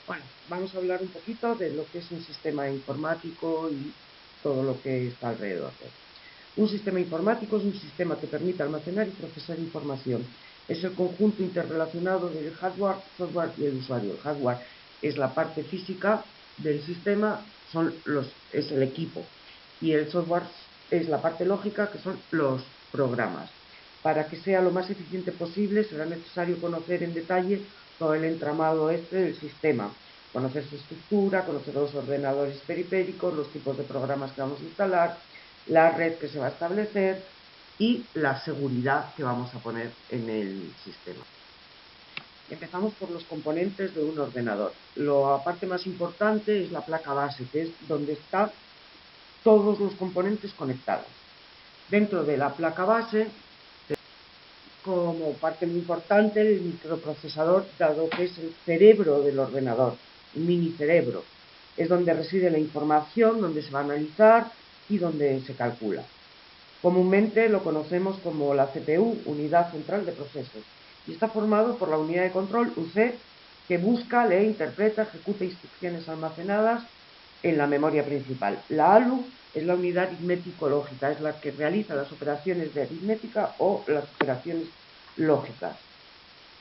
Bueno, vamos a hablar un poquito de lo que es un sistema informático y todo lo que está alrededor de él. Un sistema informático es un sistema que permite almacenar y procesar información. Es el conjunto interrelacionado del hardware, software y el usuario. El hardware es la parte física del sistema, es el equipo. Y el software es la parte lógica, que son los programas. Para que sea lo más eficiente posible, será necesario conocer en detalle todo el entramado del sistema. Conocer su estructura, conocer los ordenadores periféricos, los tipos de programas que vamos a instalar, la red que se va a establecer y la seguridad que vamos a poner en el sistema. Empezamos por los componentes de un ordenador. La parte más importante es la placa base, que es donde están todos los componentes conectados. Dentro de la placa base, como parte muy importante, el microprocesador, dado que es el cerebro del ordenador, un mini cerebro. Es donde reside la información, donde se va a analizar y donde se calcula. Comúnmente lo conocemos como la CPU, Unidad Central de Procesos, y está formado por la unidad de control, UC, que busca, lee, interpreta, ejecuta instrucciones almacenadas en la memoria principal. La ALU es la unidad aritmético-lógica, es la que realiza las operaciones de aritmética o las operaciones lógicas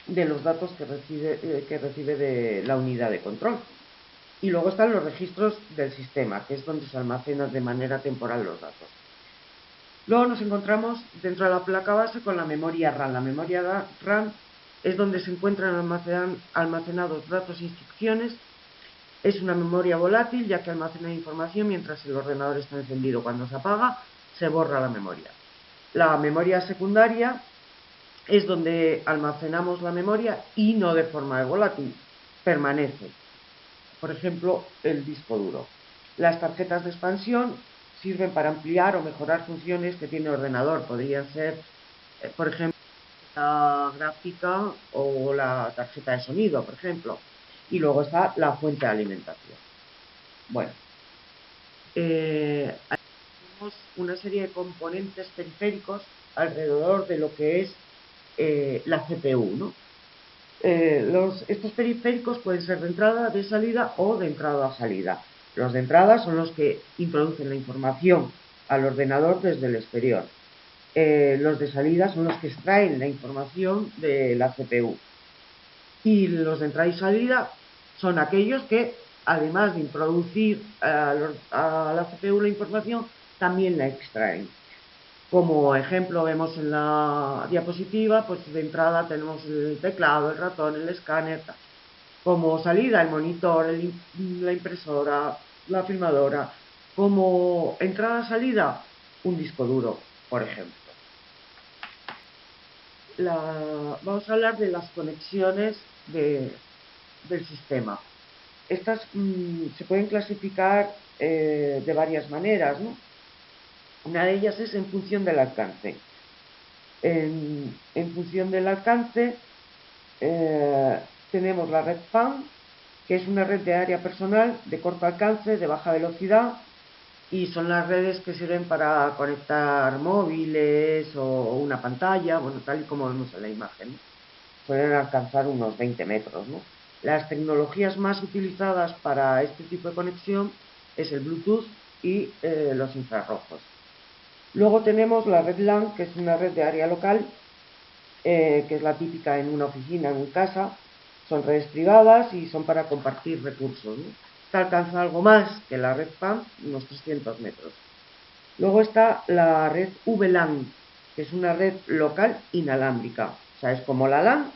de los datos que recibe de la unidad de control. Y luego están los registros del sistema, que es donde se almacenan de manera temporal los datos. Luego nos encontramos dentro de la placa base con la memoria RAM. La memoria RAM es donde se encuentran almacenados datos e instrucciones. Es una memoria volátil, ya que almacena información mientras el ordenador está encendido. Cuando se apaga, se borra la memoria. La memoria secundaria es donde almacenamos la memoria y no de forma volátil, permanece. Por ejemplo, el disco duro. Las tarjetas de expansión sirven para ampliar o mejorar funciones que tiene el ordenador. Podrían ser, por ejemplo, la gráfica o la tarjeta de sonido, por ejemplo. Y luego está la fuente de alimentación. Bueno, tenemos una serie de componentes periféricos alrededor de lo que es la CPU, ¿no? Estos periféricos pueden ser de entrada, de salida o de entrada a salida. Los de entrada son los que introducen la información al ordenador desde el exterior. Los de salida son los que extraen la información de la CPU. Y los de entrada y salida son aquellos que, además de introducir a la CPU la información, también la extraen. Como ejemplo vemos en la diapositiva, pues de entrada tenemos el teclado, el ratón, el escáner. Como salida el monitor, la impresora, la filmadora. Como entrada-salida, un disco duro, por ejemplo. Vamos a hablar de las conexiones del sistema. Estas se pueden clasificar de varias maneras, ¿no? Una de ellas es en función del alcance. En función del alcance tenemos la red FAN, que es una red de área personal de corto alcance, de baja velocidad, y son las redes que sirven para conectar móviles o una pantalla, bueno, tal y como vemos en la imagen, ¿no? Pueden alcanzar unos 20 metros, ¿no? Las tecnologías más utilizadas para este tipo de conexión es el Bluetooth y los infrarrojos. Luego tenemos la red LAN, que es una red de área local, que es la típica en una oficina, en una casa. Son redes privadas y son para compartir recursos, ¿no? Esta alcanza algo más que la red PAN, unos 300 metros. Luego está la red VLAN, que es una red local inalámbrica. O sea, es como la LAN,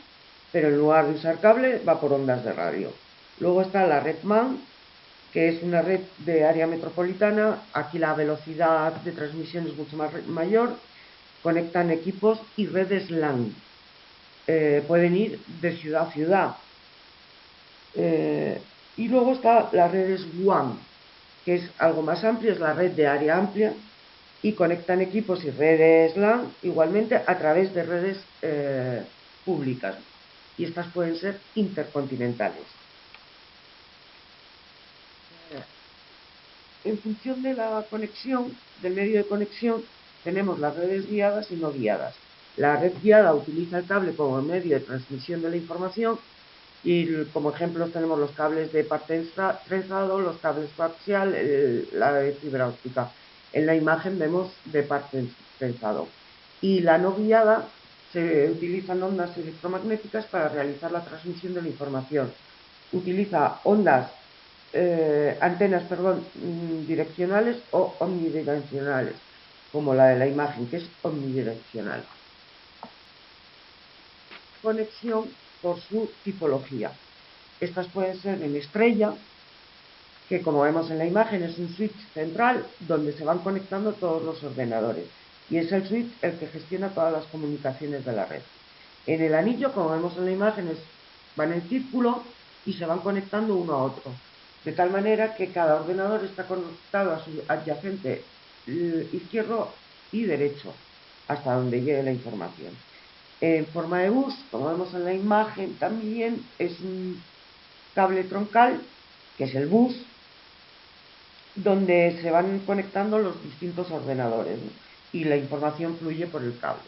pero en lugar de usar cable va por ondas de radio. Luego está la red MAN, que es una red de área metropolitana. Aquí la velocidad de transmisión es mucho mayor. Conectan equipos y redes LAN. Pueden ir de ciudad a ciudad. Y luego está las redes WAN, que es algo más amplio, es la red de área amplia, y conectan equipos y redes LAN igualmente a través de redes públicas. Y estas pueden ser intercontinentales. En función de la conexión, del medio de conexión, tenemos las redes guiadas y no guiadas. La red guiada utiliza el cable como medio de transmisión de la información Y como ejemplos tenemos los cables de par trenzado, los cables coaxial, la de fibra óptica. En la imagen vemos de par trenzado. Y la no guiada, se utilizan ondas electromagnéticas para realizar la transmisión de la información. Utiliza antenas direccionales o omnidireccionales, como la de la imagen, que es omnidireccional. Conexión por su tipología. Estas pueden ser en estrella, que como vemos en la imagen es un switch central donde se van conectando todos los ordenadores, y es el switch el que gestiona todas las comunicaciones de la red. En el anillo, como vemos en la imagen, van en círculo y se van conectando uno a otro, de tal manera que cada ordenador está conectado a su adyacente izquierdo y derecho, hasta donde llegue la información. En forma de bus, como vemos en la imagen, también es un cable troncal, que es el bus, donde se van conectando los distintos ordenadores, ¿no? Y la información fluye por el cable.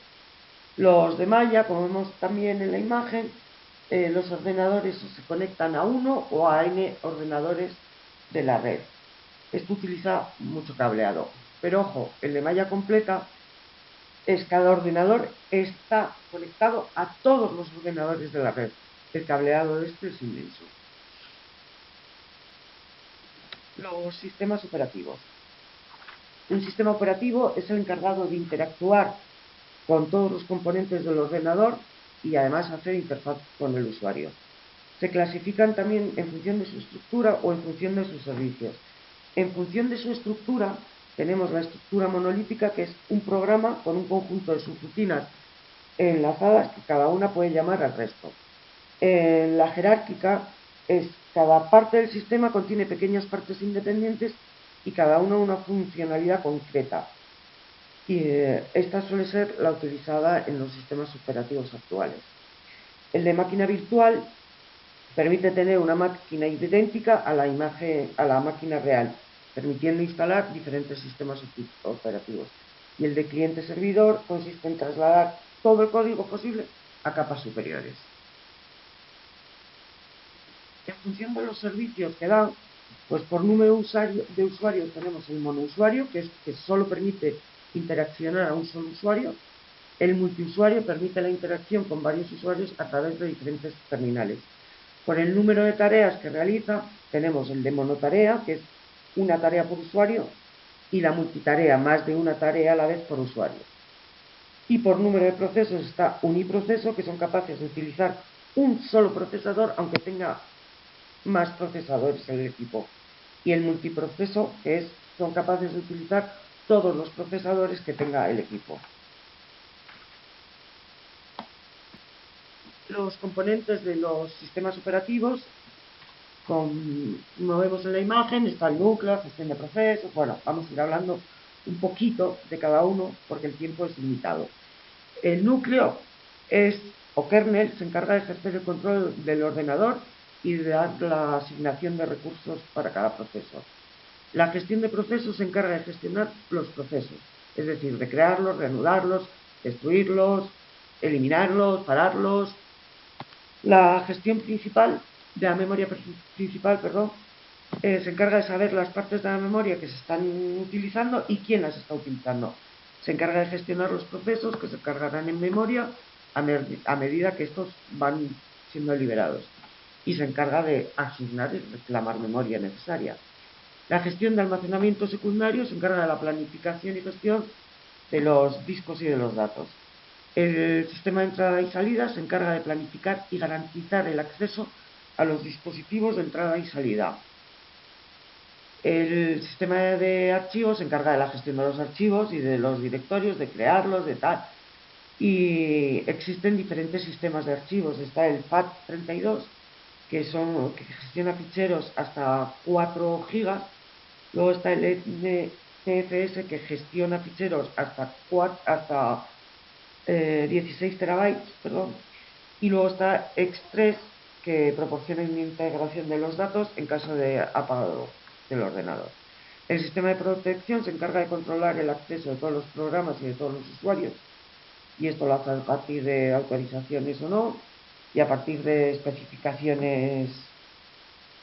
Los de malla, como vemos también en la imagen, los ordenadores se conectan a uno o a n ordenadores de la red. Esto utiliza mucho cableado. Pero ojo, el de malla completa es cada ordenador está conectado a todos los ordenadores de la red. El cableado es inmenso. Los sistemas operativos. Un sistema operativo es el encargado de interactuar con todos los componentes del ordenador y además hacer interfaz con el usuario. Se clasifican también en función de su estructura o en función de sus servicios. En función de su estructura tenemos la estructura monolítica, que es un programa con un conjunto de subrutinas enlazadas que cada una puede llamar al resto. En la jerárquica cada parte del sistema contiene pequeñas partes independientes y cada una funcionalidad concreta. Y esta suele ser la utilizada en los sistemas operativos actuales. El de máquina virtual permite tener una máquina idéntica a la máquina real, permitiendo instalar diferentes sistemas operativos. Y el de cliente-servidor consiste en trasladar todo el código posible a capas superiores. En función de los servicios que dan, pues por número de usuarios tenemos el monousuario, que solo permite interaccionar a un solo usuario. El multiusuario permite la interacción con varios usuarios a través de diferentes terminales. Por el número de tareas que realiza, tenemos el de monotarea, que es una tarea por usuario, y la multitarea, más de una tarea a la vez por usuario. Y por número de procesos está uniproceso, que son capaces de utilizar un solo procesador, aunque tenga más procesadores en el equipo. Y el multiproceso, que son capaces de utilizar todos los procesadores que tenga el equipo. Los componentes de los sistemas operativos, como vemos en la imagen, está el núcleo, gestión de procesos. Bueno, vamos a ir hablando un poquito de cada uno porque el tiempo es limitado. El núcleo o kernel se encarga de ejercer el control del ordenador y de dar la asignación de recursos para cada proceso. La gestión de procesos se encarga de gestionar los procesos, es decir, de crearlos, reanudarlos, destruirlos, eliminarlos, pararlos. La gestión principal de la memoria principal, se encarga de saber las partes de la memoria que se están utilizando y quién las está utilizando. Se encarga de gestionar los procesos que se cargarán en memoria a medida que estos van siendo liberados. Y se encarga de asignar y reclamar memoria necesaria. La gestión de almacenamiento secundario se encarga de la planificación y gestión de los discos y de los datos. El sistema de entrada y salida se encarga de planificar y garantizar el acceso a los dispositivos de entrada y salida. El sistema de archivos se encarga de la gestión de los archivos y de los directorios, de crearlos, de tal. Y existen diferentes sistemas de archivos. Está el FAT32, que gestiona ficheros hasta 4 gigas. Luego está el NTFS, que gestiona ficheros hasta 16 terabytes, y luego está X3, que proporciona una integración de los datos en caso de apagado del ordenador. El sistema de protección se encarga de controlar el acceso de todos los programas y de todos los usuarios, y esto lo hace a partir de autorizaciones o no. y a partir de especificaciones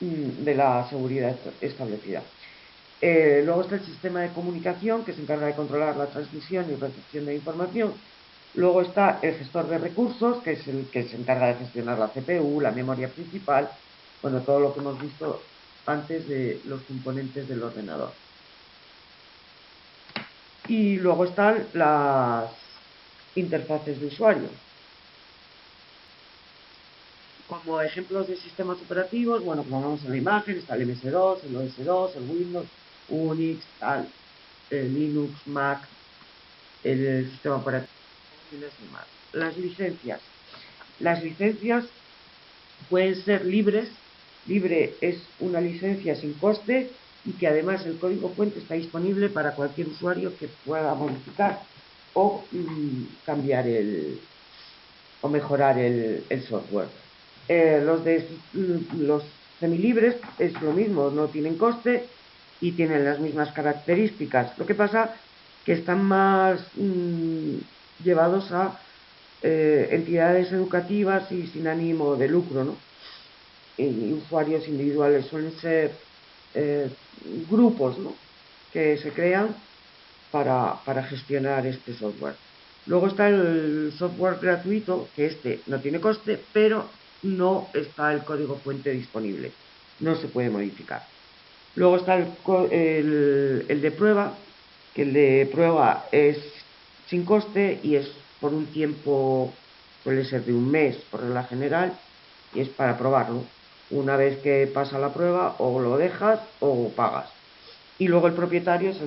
de la seguridad establecida. Luego está el sistema de comunicación, que se encarga de controlar la transmisión y recepción de información. Luego está el gestor de recursos, que es el que se encarga de gestionar la CPU, la memoria principal, bueno, todo lo que hemos visto antes de los componentes del ordenador. Y luego están las interfaces de usuario. Como ejemplos de sistemas operativos, bueno, como vemos en la imagen, está el MS2, el OS2, el Windows, Unix, tal, el Linux, Mac, el sistema operativo y más. Las licencias. Las licencias pueden ser libres. Libre es una licencia sin coste y que además el código fuente está disponible para cualquier usuario que pueda modificar o cambiar o mejorar el software. Los semilibres es lo mismo, no tienen coste y tienen las mismas características. Lo que pasa que están más llevados a entidades educativas y sin ánimo de lucro, ¿no? Y usuarios individuales suelen ser grupos, ¿no?, que se crean para gestionar este software. Luego está el software gratuito, que este no tiene coste, pero no está el código fuente disponible, no se puede modificar. Luego está el de prueba, que el de prueba es sin coste y es por un tiempo, suele ser de un mes por regla general, y es para probarlo. Una vez que pasa la prueba, o lo dejas o pagas. Y luego el propietario es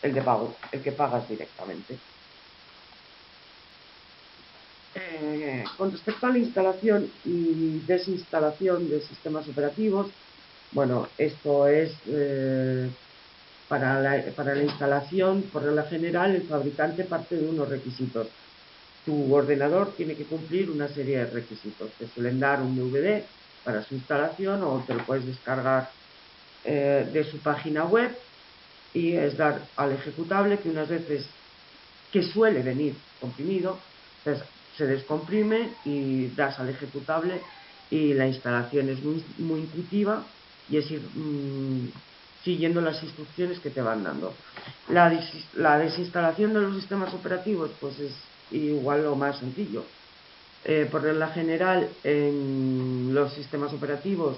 el de pago, el que pagas directamente. Con respecto a la instalación y desinstalación de sistemas operativos, bueno, esto es para la instalación, por regla general, el fabricante parte de unos requisitos. Tu ordenador tiene que cumplir una serie de requisitos. Te suelen dar un DVD para su instalación o te lo puedes descargar de su página web y es dar al ejecutable, que unas veces que suele venir comprimido, entonces se descomprime y das al ejecutable y la instalación es muy intuitiva y es ir siguiendo las instrucciones que te van dando. La desinstalación de los sistemas operativos pues es igual o más sencillo. Por regla general, en los sistemas operativos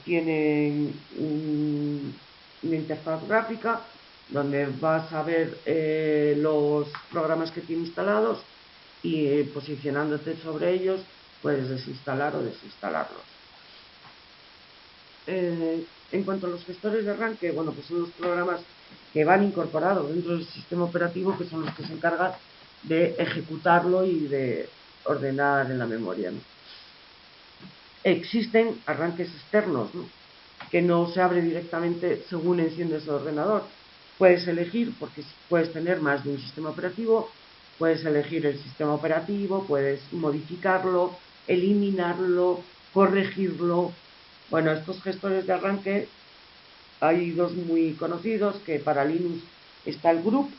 tienen una interfaz gráfica donde vas a ver los programas que tiene instalados y posicionándote sobre ellos puedes desinstalar o desinstalarlos. En cuanto a los gestores de arranque, bueno, pues son los programas que van incorporados dentro del sistema operativo, que son los que se encargan de ejecutarlo y de ordenar en la memoria, ¿no? Existen arranques externos, ¿no?, que no se abre directamente según enciendes el ordenador. Puedes elegir, porque puedes tener más de un sistema operativo, puedes elegir el sistema operativo, puedes modificarlo, eliminarlo, corregirlo. Bueno, estos gestores de arranque hay dos muy conocidos, que para Linux está el GRUB,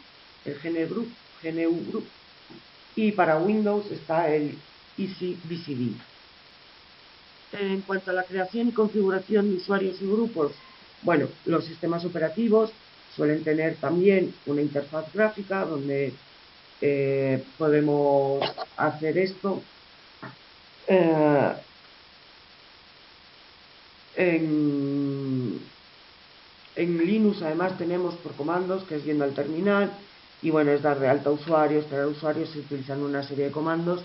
el GNU Group, y para Windows está el EasyBCD. En cuanto a la creación y configuración de usuarios y grupos, bueno, los sistemas operativos suelen tener también una interfaz gráfica donde podemos hacer esto. En Linux además tenemos por comandos, que es yendo al terminal, y bueno, es dar de alta usuarios, crear usuarios utilizando una serie de comandos.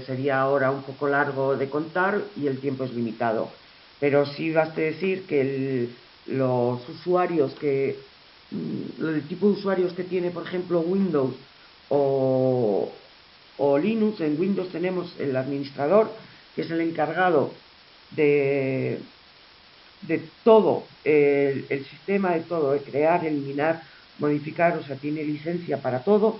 Sería ahora un poco largo de contar y el tiempo es limitado, pero sí baste decir que los usuarios el tipo de usuarios que tiene, por ejemplo, Windows o Linux. En Windows tenemos el administrador, que es el encargado de todo el sistema, de todo, de crear, eliminar, modificar, o sea, tiene licencia para todo.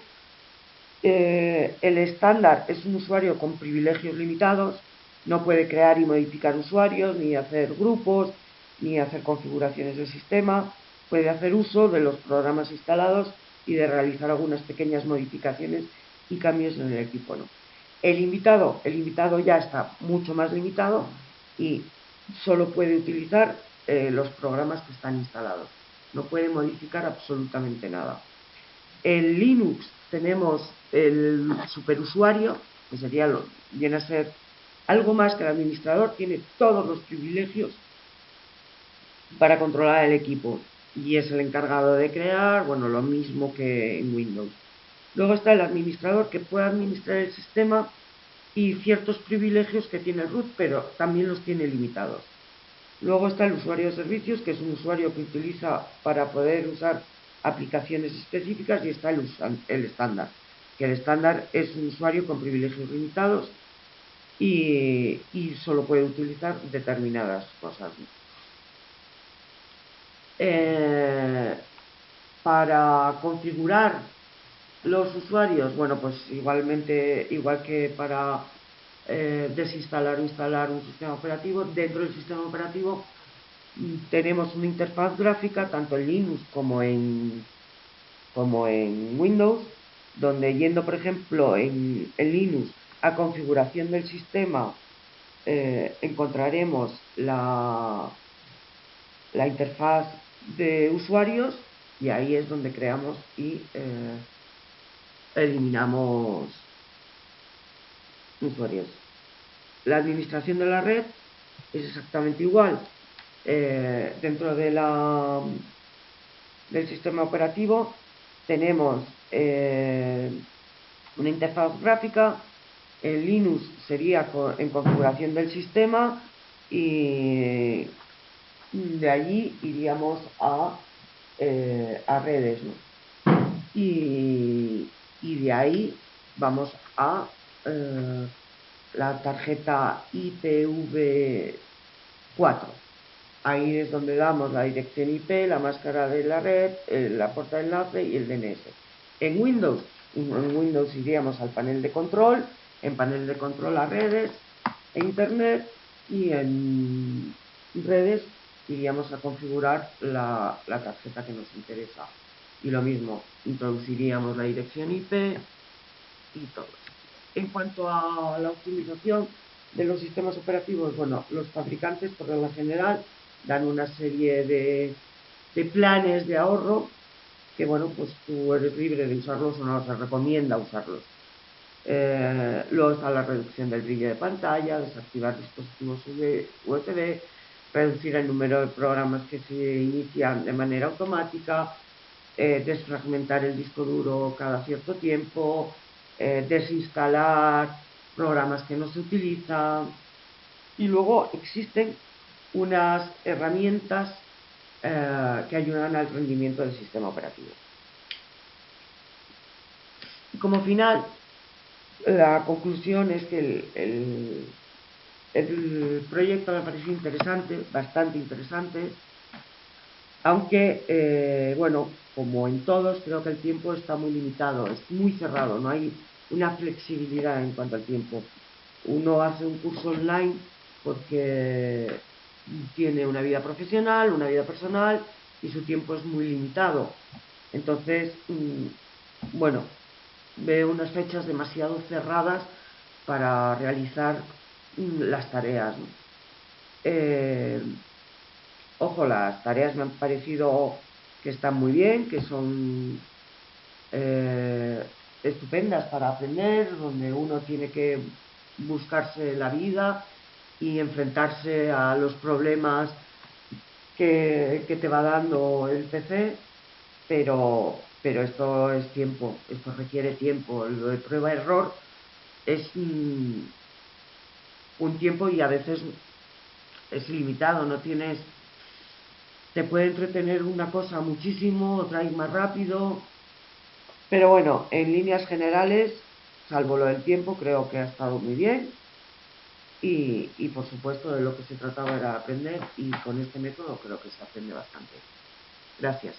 El estándar es un usuario con privilegios limitados, no puede crear y modificar usuarios, ni hacer grupos, ni hacer configuraciones del sistema. Puede hacer uso de los programas instalados y de realizar algunas pequeñas modificaciones y cambios en el equipo, ¿no? El invitado ya está mucho más limitado y solo puede utilizar los programas que están instalados. No puede modificar absolutamente nada. En Linux tenemos el superusuario, que viene a ser algo más que el administrador, tiene todos los privilegios para controlar el equipo y es el encargado de crear, bueno, lo mismo que en Windows. Luego está el administrador, que puede administrar el sistema y ciertos privilegios que tiene el root, pero también los tiene limitados. Luego está el usuario de servicios, que es un usuario que utiliza para poder usar aplicaciones específicas, y está el estándar, que el estándar es un usuario con privilegios limitados y solo puede utilizar determinadas cosas. Para configurar los usuarios, bueno, pues igualmente, igual que para desinstalar o instalar un sistema operativo, dentro del sistema operativo tenemos una interfaz gráfica tanto en Linux como en Windows, donde yendo, por ejemplo, en Linux a configuración del sistema, encontraremos la interfaz de usuarios, y ahí es donde creamos y eliminamos usuarios. La administración de la red es exactamente igual. Dentro de del sistema operativo tenemos una interfaz gráfica. En Linux sería en configuración del sistema, y de allí iríamos a redes, ¿no? Y de ahí vamos a la tarjeta IPv4. Ahí es donde damos la dirección IP, la máscara de la red, la puerta de enlace y el DNS. En Windows iríamos al panel de control, en panel de control a redes e internet, y en redes iríamos a configurar la tarjeta que nos interesa. Y lo mismo, introduciríamos la dirección IP y todo. En cuanto a la optimización de los sistemas operativos, bueno, los fabricantes por regla general dan una serie de planes de ahorro que, bueno, pues tú eres libre de usarlos o no, se recomienda usarlos. Luego está la reducción del brillo de pantalla, desactivar dispositivos USB, reducir el número de programas que se inician de manera automática, desfragmentar el disco duro cada cierto tiempo, desinstalar programas que no se utilizan. Y luego existen unas herramientas que ayudan al rendimiento del sistema operativo. Y como final, la conclusión es que el proyecto me pareció interesante, bastante interesante, aunque, bueno, como en todos, creo que el tiempo está muy limitado, es muy cerrado, no hay una flexibilidad en cuanto al tiempo. Uno hace un curso online porque tiene una vida profesional, una vida personal, y su tiempo es muy limitado. Entonces, bueno, veo unas fechas demasiado cerradas para realizar las tareas, ¿no? Ojo, las tareas me han parecido que están muy bien, que son estupendas para aprender, donde uno tiene que buscarse la vida y enfrentarse a los problemas que te va dando el PC, pero esto es tiempo, esto requiere tiempo. Lo de prueba-error es un tiempo, y a veces es limitado, no tienes... Te puede entretener una cosa muchísimo, otra ir más rápido, pero bueno, en líneas generales, salvo lo del tiempo, creo que ha estado muy bien, y por supuesto de lo que se trataba era aprender, y con este método creo que se aprende bastante. Gracias.